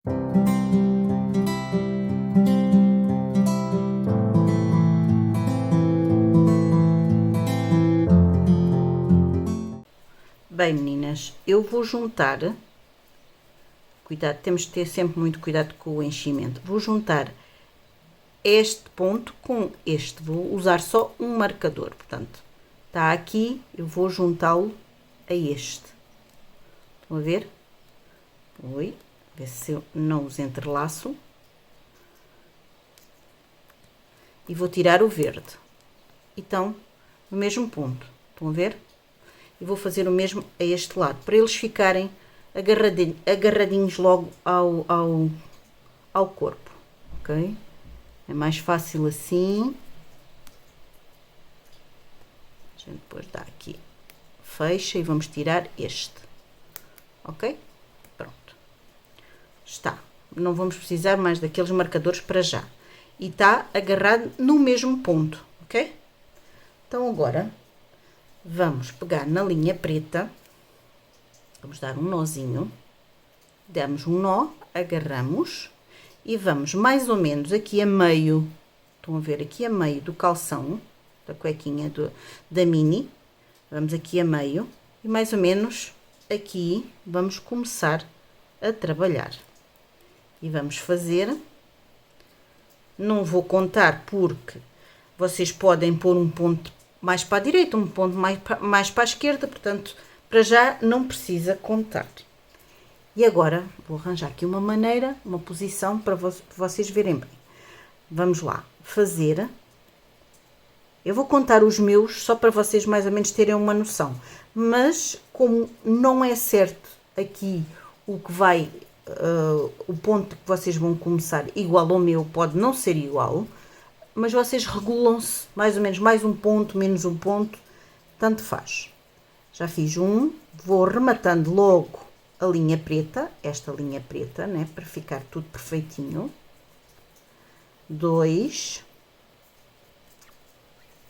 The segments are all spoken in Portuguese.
Bem, meninas, eu vou juntar, cuidado, temos de ter sempre muito cuidado com o enchimento. Vou juntar este ponto com este, vou usar só um marcador, portanto, está aqui, eu vou juntá-lo a este. Estão a ver? Oi, ver se eu não os entrelaço. E vou tirar o verde. Então, no mesmo ponto, estão a ver? E vou fazer o mesmo a este lado, para eles ficarem agarradinhos logo ao corpo, ok? É mais fácil assim. A gente depois dá aqui, fecha e vamos tirar este, ok? Pronto. Está. Não vamos precisar mais daqueles marcadores para já. E está agarrado no mesmo ponto, ok? Então agora vamos pegar na linha preta, vamos dar um nozinho, damos um nó, agarramos e vamos mais ou menos aqui a meio, estão a ver aqui a meio do calção, da cuequinha da mini, vamos aqui a meio e mais ou menos aqui vamos começar a trabalhar. E vamos fazer, não vou contar porque vocês podem pôr um ponto mais para a direita, um ponto mais para a esquerda, portanto, para já não precisa contar. E agora, vou arranjar aqui uma maneira, uma posição para vocês verem bem. Vamos lá, fazer. Eu vou contar os meus, só para vocês mais ou menos terem uma noção. Mas, como não é certo aqui o que vai, o ponto que vocês vão começar igual ao meu, pode não ser igual, mas vocês regulam-se mais ou menos, mais um ponto, menos um ponto, tanto faz. Já fiz um, vou rematando logo a linha preta, esta linha preta, né, para ficar tudo perfeitinho. 2,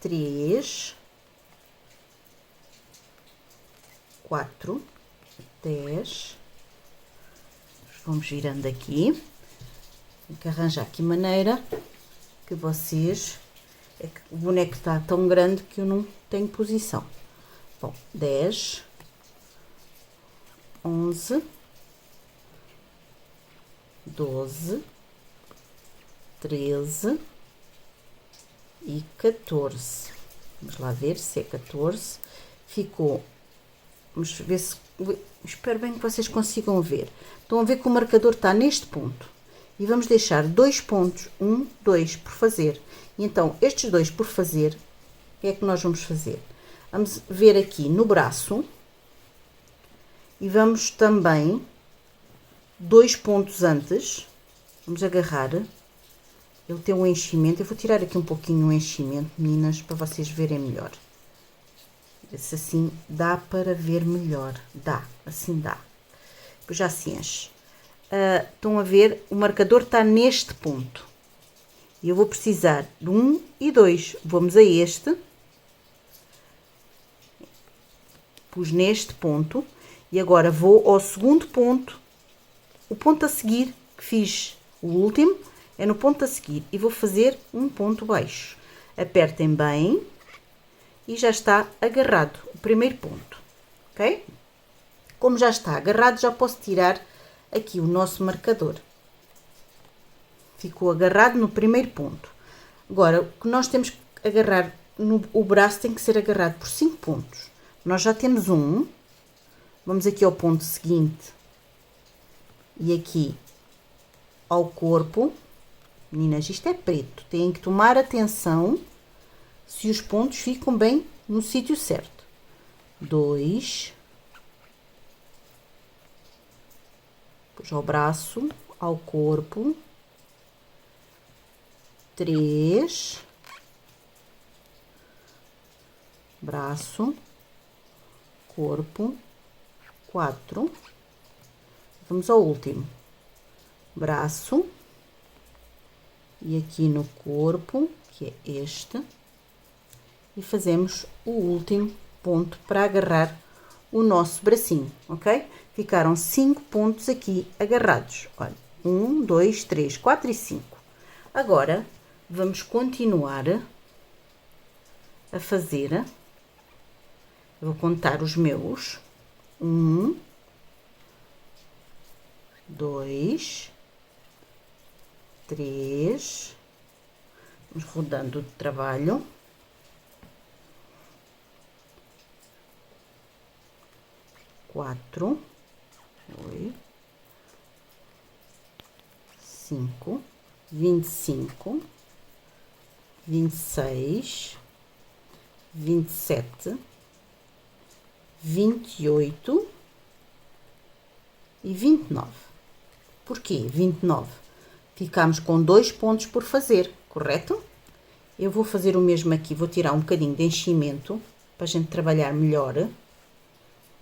3, 4, 10. Vamos virando aqui. Tem que arranjar aqui maneira que vocês, é que o boneco está tão grande que eu não tenho posição. Bom, 10, 11, 12, 13 e 14. Vamos lá ver se é 14. Ficou, vamos ver se, espero bem que vocês consigam ver. Estão a ver que o marcador está neste ponto. E vamos deixar 2 pontos, 1, 2 por fazer. E então, estes 2 por fazer, o que é que nós vamos fazer? Vamos ver aqui no braço e vamos também 2 pontos antes, vamos agarrar, ele tem um enchimento, eu vou tirar aqui um pouquinho o enchimento, meninas, para vocês verem melhor. Ver se assim dá para ver melhor, dá, assim dá, depois já se enche. Estão a ver, o marcador está neste ponto e eu vou precisar de 1 e 2, vamos a este, pus neste ponto e agora vou ao segundo ponto, o ponto a seguir que fiz, o último é no ponto a seguir e vou fazer um ponto baixo, apertem bem e já está agarrado o primeiro ponto, ok? Como já está agarrado, já posso tirar aqui o nosso marcador. Ficou agarrado no primeiro ponto. Agora, o que nós temos que agarrar, o braço tem que ser agarrado por 5 pontos. Nós já temos um. Vamos aqui ao ponto seguinte. E aqui ao corpo. Meninas, isto é preto. Têm que tomar atenção se os pontos ficam bem no sítio certo. 2. Depois ao braço, ao corpo, 3, braço, corpo, 4, vamos ao último, braço, e aqui no corpo, que é este, e fazemos o último ponto para agarrar o nosso bracinho, ok? Ficaram 5 pontos aqui agarrados. Olha, 1, 2, 3, 4 e 5. Agora, vamos continuar a fazer. Eu vou contar os meus. 1, 2, 3. Vamos rodando de trabalho. 4, 8, 5, 25, 26, 27, 28 e 29. Porquê 29? Ficamos com 2 pontos por fazer, correto? Eu vou fazer o mesmo aqui, vou tirar um bocadinho de enchimento para a gente trabalhar melhor.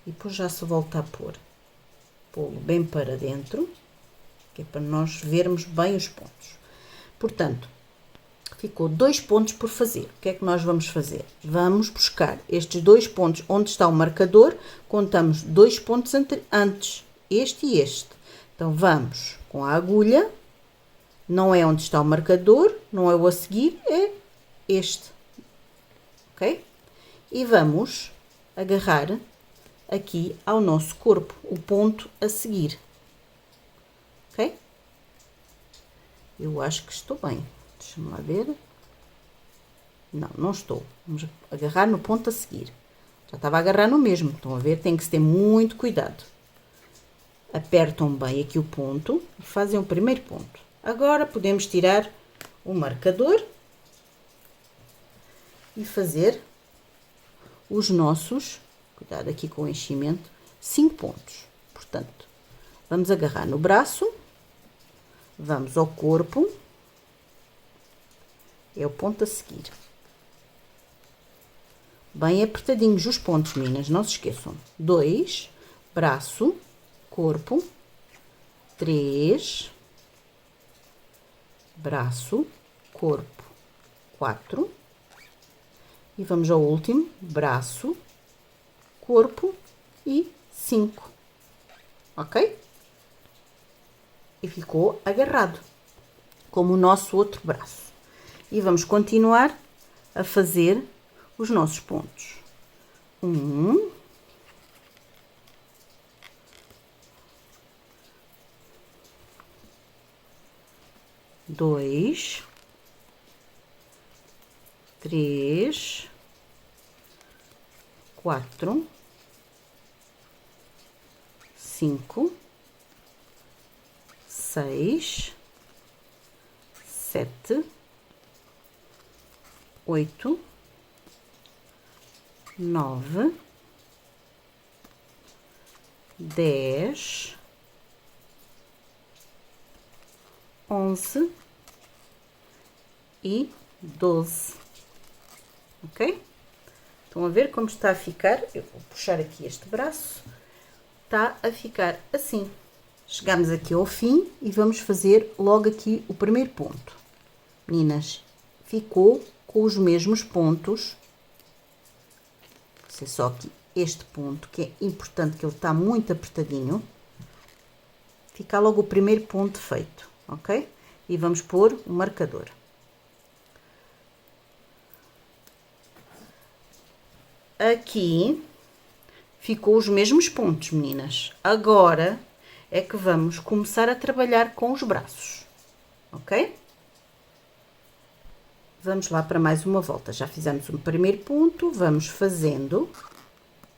E depois já se volta a pô-lo bem para dentro, que é para nós vermos bem os pontos. Portanto, ficou 2 pontos por fazer. O que é que nós vamos fazer? Vamos buscar estes 2 pontos onde está o marcador, contamos 2 pontos antes, este e este. Então, vamos com a agulha, não é onde está o marcador, não é o a seguir, é este, ok? E vamos agarrar aqui ao nosso corpo, o ponto a seguir, ok? Eu acho que estou bem, deixa-me lá ver. Não, não estou, vamos agarrar no ponto a seguir. Já estava a agarrar no mesmo, estão a ver? Tem que se ter muito cuidado. Apertam bem aqui o ponto e fazem o primeiro ponto. Agora podemos tirar o marcador e fazer os nossos, cuidado aqui com o enchimento, 5 pontos. Portanto, vamos agarrar no braço, vamos ao corpo, é o ponto a seguir. Bem apertadinhos os pontos, meninas, não se esqueçam. 2, braço, corpo, 3, braço, corpo, 4, e vamos ao último, braço, corpo e 5, ok? E ficou agarrado, como o nosso outro braço. E vamos continuar a fazer os nossos pontos. 1, 2, 3, 4, 5, 6, 7, 8, 9, 10, 11 e 12, ok? Estão a ver como está a ficar? Eu vou puxar aqui este braço, está a ficar assim. Chegamos aqui ao fim e vamos fazer logo aqui o primeiro ponto. Meninas, ficou com os mesmos pontos. É só aqui este ponto, que é importante, que ele está muito apertadinho. Fica logo o primeiro ponto feito, ok? E vamos pôr o marcador. Aqui ficou os mesmos pontos, meninas. Agora é que vamos começar a trabalhar com os braços, ok? Vamos lá para mais uma volta. Já fizemos o primeiro ponto, vamos fazendo.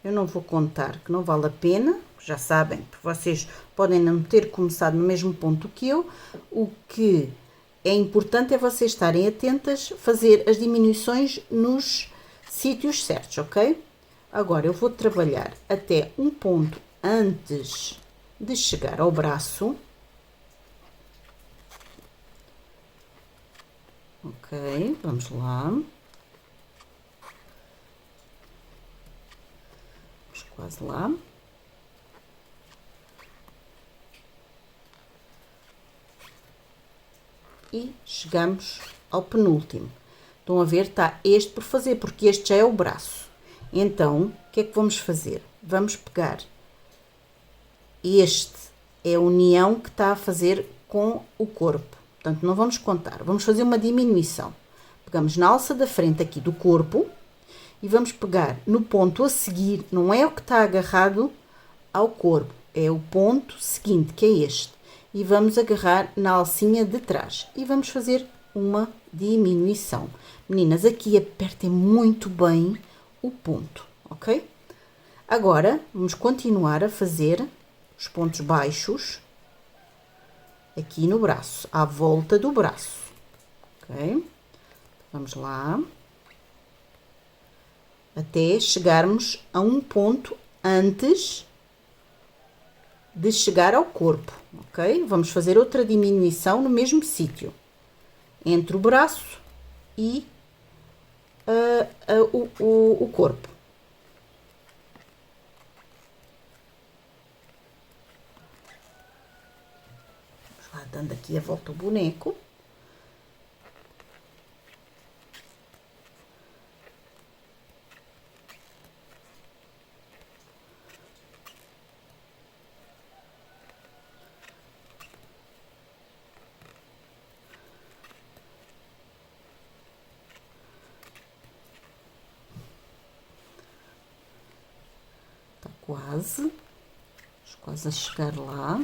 Eu não vou contar, que não vale a pena, já sabem, vocês podem não ter começado no mesmo ponto que eu. O que é importante é vocês estarem atentas, fazer as diminuições nos sítios certos, ok? Agora eu vou trabalhar até um ponto antes de chegar ao braço. Ok, vamos lá. Vamos quase lá. E chegamos ao penúltimo. Estão a ver? Está este por fazer, porque este já é o braço. Então, o que é que vamos fazer? Vamos pegar este, é a união que está a fazer com o corpo. Portanto, não vamos contar. Vamos fazer uma diminuição. Pegamos na alça da frente aqui do corpo e vamos pegar no ponto a seguir. Não é o que está agarrado ao corpo, é o ponto seguinte, que é este. E vamos agarrar na alcinha de trás. E vamos fazer uma diminuição. Meninas, aqui apertem muito bem o ponto, ok? Agora, vamos continuar a fazer os pontos baixos aqui no braço, à volta do braço, ok? Vamos lá. Até chegarmos a um ponto antes de chegar ao corpo, ok? Vamos fazer outra diminuição no mesmo sítio, entre o braço e o corpo. Vamos lá, dando aqui a volta ao boneco. Quase a chegar lá.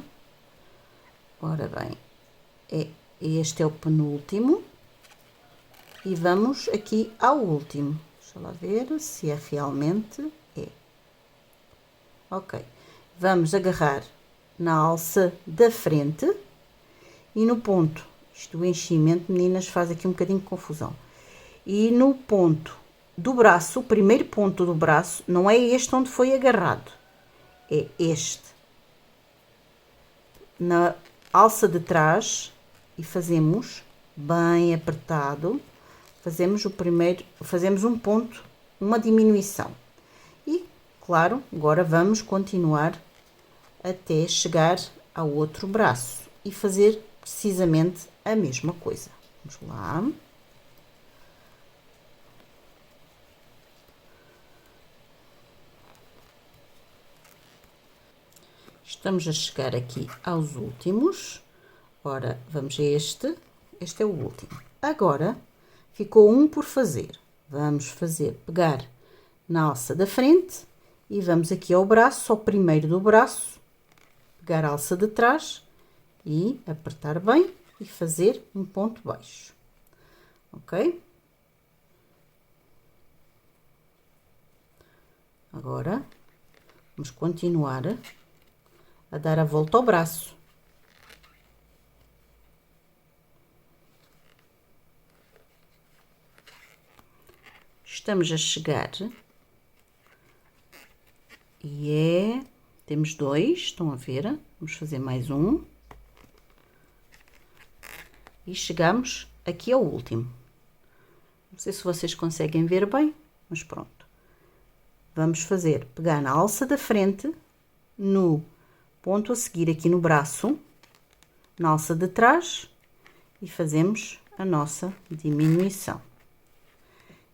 Ora bem, este é o penúltimo. E vamos aqui ao último. Deixa lá ver se é realmente é. Ok. Vamos agarrar na alça da frente e no ponto. Isto o enchimento, meninas, faz aqui um bocadinho de confusão. E no ponto do braço, o primeiro ponto do braço, não é este onde foi agarrado. É este. Na alça de trás e fazemos bem apertado, fazemos um ponto, uma diminuição. E, claro, agora vamos continuar até chegar ao outro braço e fazer precisamente a mesma coisa. Vamos lá. Estamos a chegar aqui aos últimos. Ora, vamos a este. Este é o último. Agora, ficou um por fazer. Vamos pegar na alça da frente e vamos aqui ao braço, ao primeiro do braço, pegar a alça de trás e apertar bem e fazer um ponto baixo. Ok? Agora, vamos continuar a dar a volta ao braço. Estamos a chegar e temos dois, estão a ver? Vamos fazer mais um. E chegamos aqui ao último. Não sei se vocês conseguem ver bem, mas pronto. Vamos pegar na alça da frente, no ponto a seguir aqui no braço, na alça de trás e fazemos a nossa diminuição.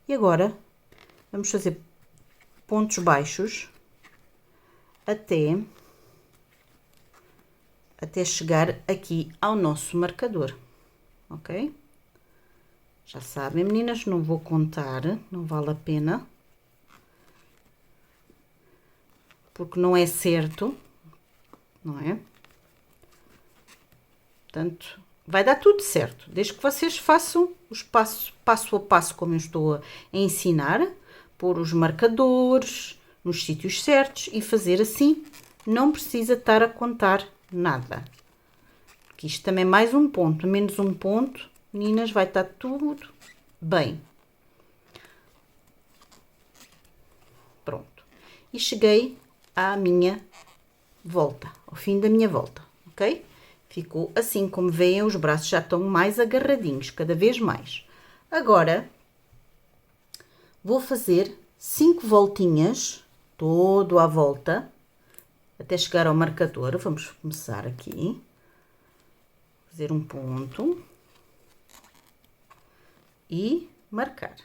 E agora vamos fazer pontos baixos até chegar aqui ao nosso marcador, ok? Já sabem, meninas, não vou contar, não vale a pena, porque não é certo, não é? Portanto, vai dar tudo certo, desde que vocês façam os passo a passo, como eu estou a ensinar, pôr os marcadores nos sítios certos e fazer assim, não precisa estar a contar nada. Porque isto também é mais um ponto, menos um ponto, meninas, vai estar tudo bem. Pronto. E cheguei à minha volta, ao fim da minha volta, ok? Ficou assim, como veem, os braços já estão mais agarradinhos, cada vez mais. Agora, vou fazer 5 voltinhas, todo à volta, até chegar ao marcador. Vamos começar aqui. Fazer um ponto. E marcar.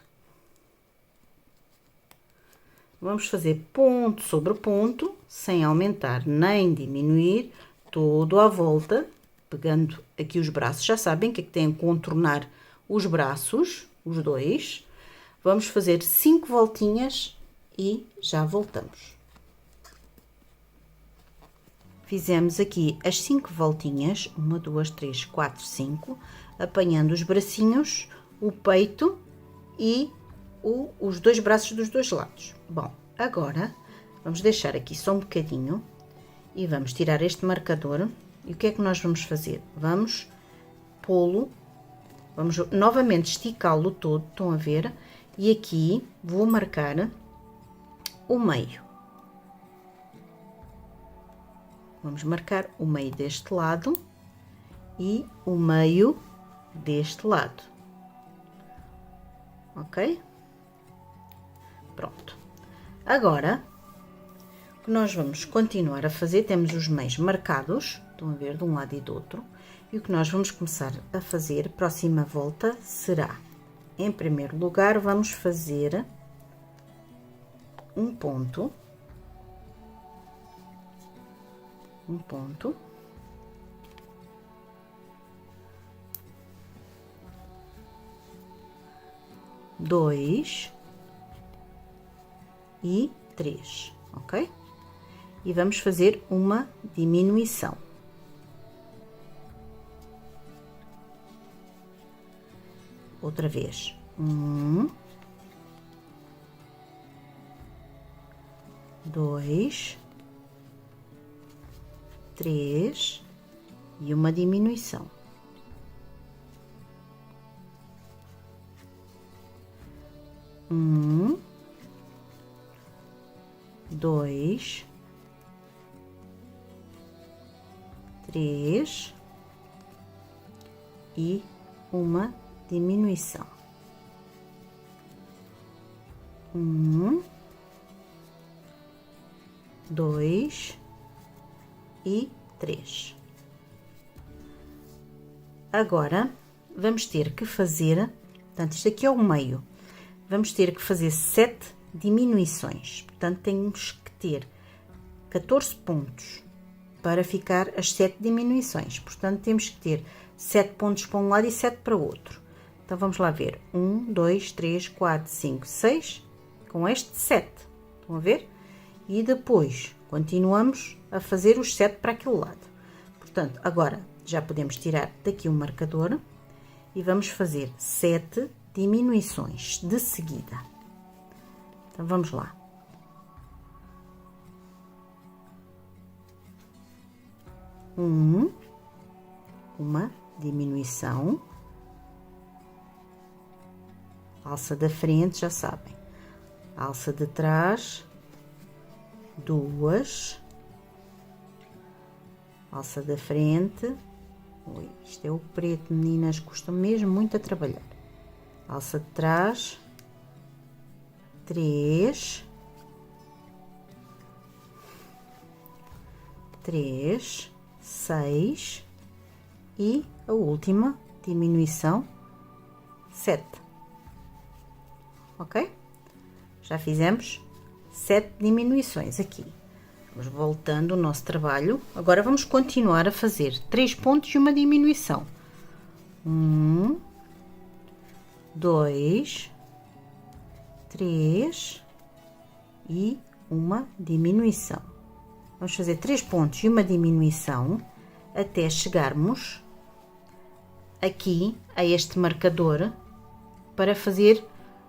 Vamos fazer ponto sobre ponto, sem aumentar nem diminuir, todo à volta, pegando aqui os braços, já sabem que é que têm que contornar os braços, os dois. Vamos fazer 5 voltinhas e já voltamos. Fizemos aqui as 5 voltinhas, 1, 2, 3, 4, 5, apanhando os bracinhos, o peito e os dois braços dos dois lados. Bom, agora vamos deixar aqui só um bocadinho e vamos tirar este marcador. E o que é que nós vamos fazer? Vamos pô-lo, vamos novamente esticá-lo todo, estão a ver? E aqui vou marcar o meio. Vamos marcar o meio deste lado e o meio deste lado. Ok? Pronto. Agora, o que nós vamos continuar a fazer, temos os meios marcados, estão a ver, de um lado e do outro. E o que nós vamos começar a fazer, próxima volta, será, em primeiro lugar, vamos fazer um ponto. Um ponto, dois e 3, ok? E vamos fazer uma diminuição. Outra vez, 1, 2, 3 e uma diminuição. Um, 2, 3 e uma diminuição. 1, 2 e 3. Agora vamos ter que fazer, portanto, isto aqui é o meio, vamos ter que fazer 7 diminuições, portanto, temos que ter 14 pontos para ficar as 7 diminuições, portanto, temos que ter 7 pontos para um lado e 7 para o outro. Então, vamos lá ver, 1, 2, 3, 4, 5, 6, com este 7, estão a ver? E depois continuamos a fazer os 7 para aquele lado. Portanto, agora já podemos tirar daqui o marcador e vamos fazer 7 diminuições de seguida. Então, vamos lá. Uma diminuição. Alça da frente, já sabem. Alça de trás, 2. Alça da frente. Ui, isto é o preto, meninas, custa mesmo muito a trabalhar. Alça de trás, 3, 3, 6 e a última diminuição, 7. Ok? Já fizemos 7 diminuições aqui. Vamos voltando o nosso trabalho. Agora vamos continuar a fazer 3 pontos e uma diminuição. 1, 2, 3 e uma diminuição. Vamos fazer 3 pontos e uma diminuição até chegarmos aqui a este marcador para fazer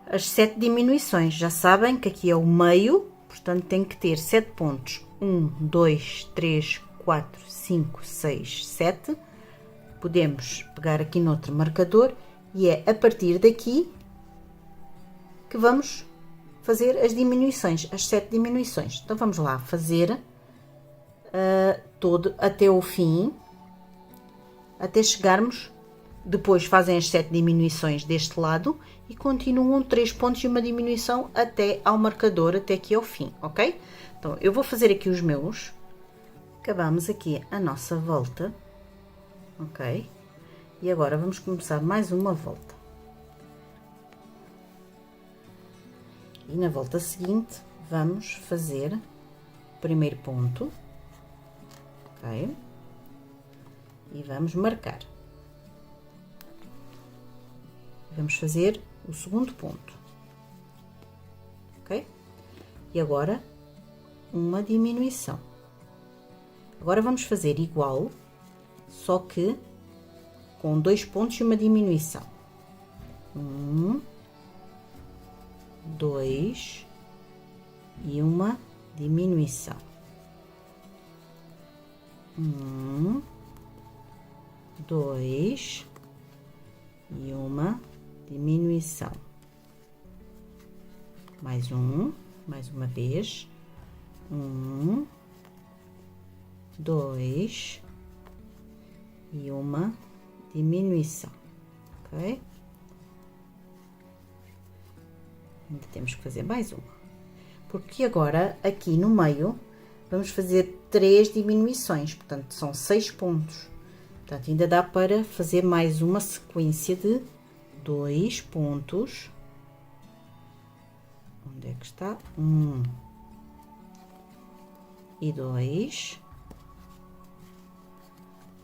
as 7 diminuições. Já sabem que aqui é o meio, portanto tem que ter 7 pontos. 1, 2, 3, 4, 5, 6, 7. Podemos pegar aqui no outro marcador e é a partir daqui que vamos fazer as diminuições, as 7 diminuições. Então vamos lá fazer todo até o fim, até chegarmos. Depois fazem as 7 diminuições deste lado e continuam 3 pontos e uma diminuição até ao marcador, até aqui ao fim, ok? Então, eu vou fazer aqui os meus. Acabamos aqui a nossa volta, ok? E agora vamos começar mais uma volta. E na volta seguinte, vamos fazer o primeiro ponto, ok? e vamos marcar. Vamos fazer o segundo ponto, ok? E agora uma diminuição. Agora vamos fazer igual, só que com 2 pontos e uma diminuição. 1, 2 e uma diminuição. 1, 2 e uma diminuição. Mais uma vez. 1, 2 e uma diminuição, ok? Ainda temos que fazer mais uma, porque agora aqui no meio vamos fazer 3 diminuições, portanto são 6 pontos. Portanto, ainda dá para fazer mais uma sequência de 2 pontos. Onde é que está? 1 e 2.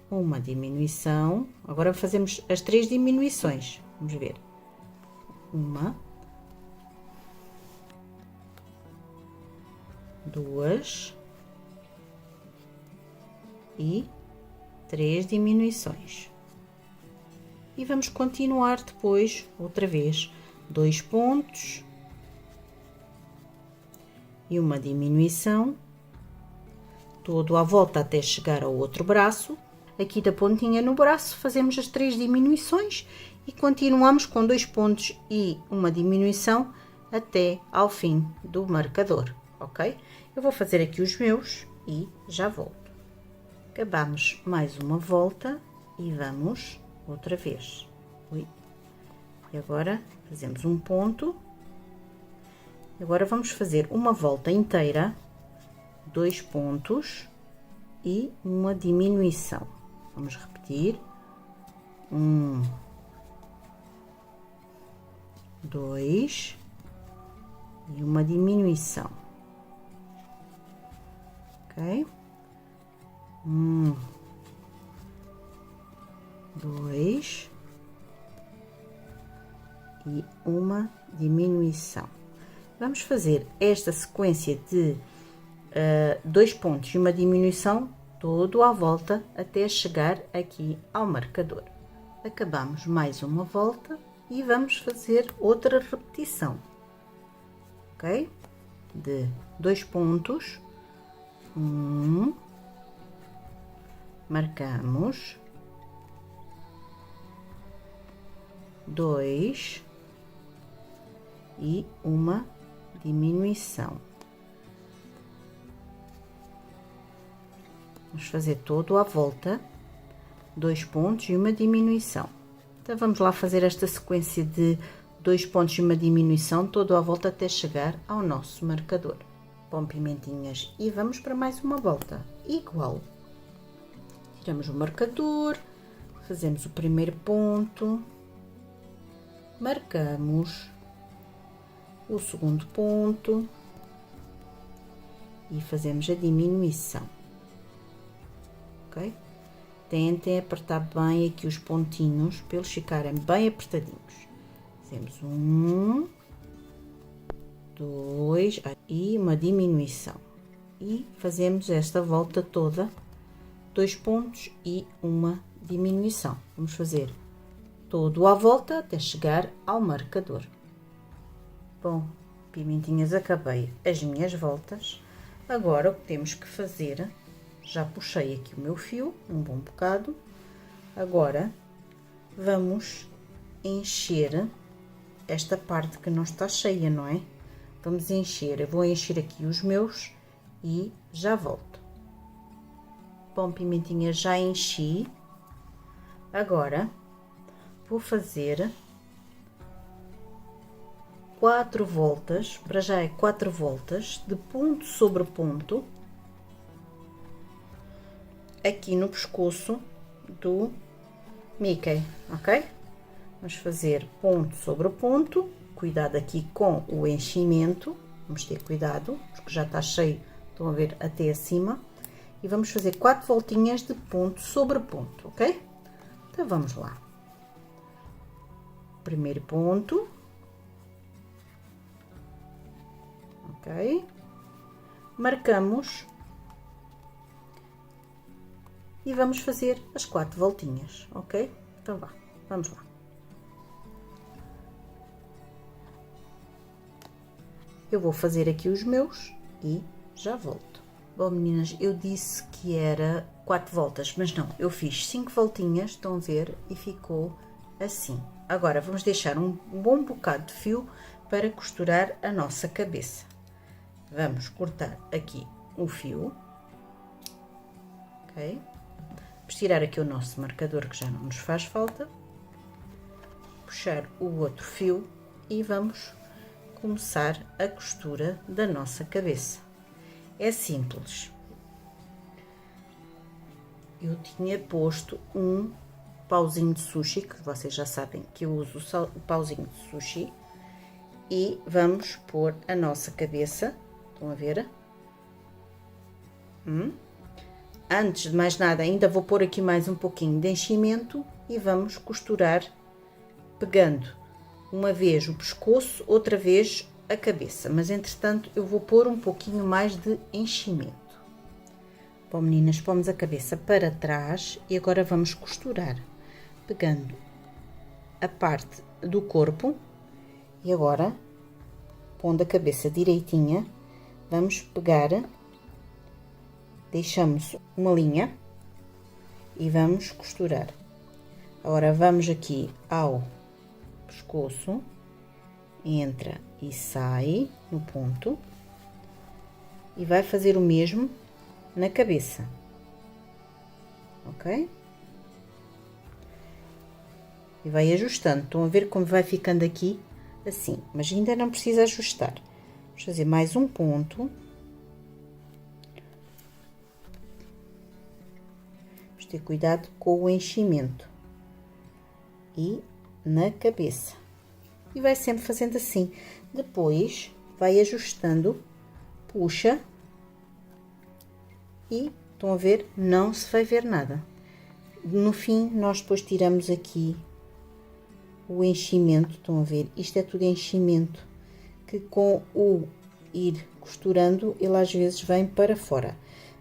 Uma diminuição. Agora fazemos as 3 diminuições. Vamos ver. 1, 2 e 3 diminuições. E vamos continuar depois, outra vez, 2 pontos e uma diminuição, todo à volta até chegar ao outro braço. Aqui da pontinha no braço fazemos as 3 diminuições e continuamos com 2 pontos e uma diminuição até ao fim do marcador, ok? Eu vou fazer aqui os meus e já volto. Acabamos mais uma volta e vamos outra vez. Ui. E agora fazemos um ponto. Agora vamos fazer uma volta inteira, 2 pontos e uma diminuição. Vamos repetir. 1, 2 e uma diminuição. Ok? 1, 2 e uma diminuição. Vamos fazer esta sequência de 2 pontos e uma diminuição todo à volta até chegar aqui ao marcador. Acabamos mais uma volta e vamos fazer outra repetição, ok? De 2 pontos, 1, marcamos, 2 e uma diminuição. Vamos fazer todo à volta, 2 pontos e uma diminuição. Então vamos lá fazer esta sequência de 2 pontos e uma diminuição todo à volta até chegar ao nosso marcador. Bom, pimentinhas, e vamos para mais uma volta igual. Tiramos o marcador, fazemos o primeiro ponto, marcamos o segundo ponto e fazemos a diminuição, ok? Tentem apertar bem aqui os pontinhos para eles ficarem bem apertadinhos. Fazemos 1, 2 e uma diminuição e fazemos esta volta toda, 2 pontos e uma diminuição. Vamos fazer todo à volta até chegar ao marcador. Bom, pimentinhas, acabei as minhas voltas. Agora o que temos que fazer, já puxei aqui o meu fio um bom bocado. Agora vamos encher esta parte que não está cheia, não é? Vamos encher, eu vou encher aqui os meus e já volto. Bom, pimentinhas, já enchi. Agora vou fazer 4 voltas, para já é 4 voltas de ponto sobre ponto aqui no pescoço do Mickey, ok? Vamos fazer ponto sobre ponto, cuidado aqui com o enchimento, vamos ter cuidado, porque já está cheio, estão a ver, até acima. e vamos fazer 4 voltinhas de ponto sobre ponto, ok? Então vamos lá. Primeiro ponto, ok? Marcamos e vamos fazer as 4 voltinhas, ok? Então vá, vamos lá. Eu vou fazer aqui os meus e já volto. Bom, meninas, eu disse que era 4 voltas, mas não, eu fiz 5 voltinhas, estão a ver, e ficou assim. Agora, vamos deixar um bom bocado de fio para costurar a nossa cabeça. Vamos cortar aqui o fio, ok? Vamos tirar aqui o nosso marcador, que já não nos faz falta. Puxar o outro fio e vamos começar a costura da nossa cabeça. É simples. Eu tinha posto um pauzinho de sushi, que vocês já sabem que eu uso o pauzinho de sushi, e vamos pôr a nossa cabeça, estão a ver? Antes de mais nada, ainda vou pôr aqui mais um pouquinho de enchimento e vamos costurar pegando uma vez o pescoço, outra vez a cabeça, mas entretanto eu vou pôr um pouquinho mais de enchimento. Bom, meninas, pomos a cabeça para trás e agora vamos costurar, pegando a parte do corpo e agora, pondo a cabeça direitinha, vamos pegar, deixamos uma linha e vamos costurar. Agora vamos aqui ao pescoço, entra e sai no ponto e vai fazer o mesmo na cabeça, ok? E vai ajustando, estão a ver como vai ficando aqui assim, mas ainda não precisa ajustar. Vamos fazer mais um ponto. Vamos ter cuidado com o enchimento e na cabeça. E vai sempre fazendo assim. Depois vai ajustando, puxa e estão a ver, não se vai ver nada. No fim, nós depois tiramos aqui o enchimento, estão a ver? Isto é tudo enchimento, que com o ir costurando, ele às vezes vem para fora.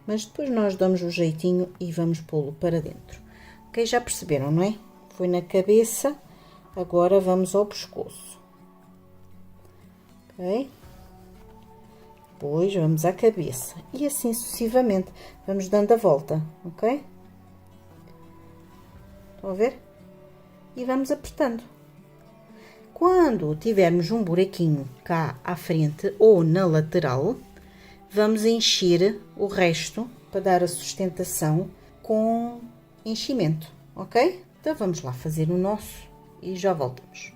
Mas depois nós damos o jeitinho e vamos pô-lo para dentro. Ok, já perceberam, não é? Foi na cabeça, agora vamos ao pescoço. Ok? Depois vamos à cabeça e assim sucessivamente. Vamos dando a volta, ok? Estão a ver? E vamos apertando. Quando tivermos um buraquinho cá à frente ou na lateral, vamos encher o resto para dar a sustentação com enchimento, ok? Então vamos lá fazer o nosso e já voltamos.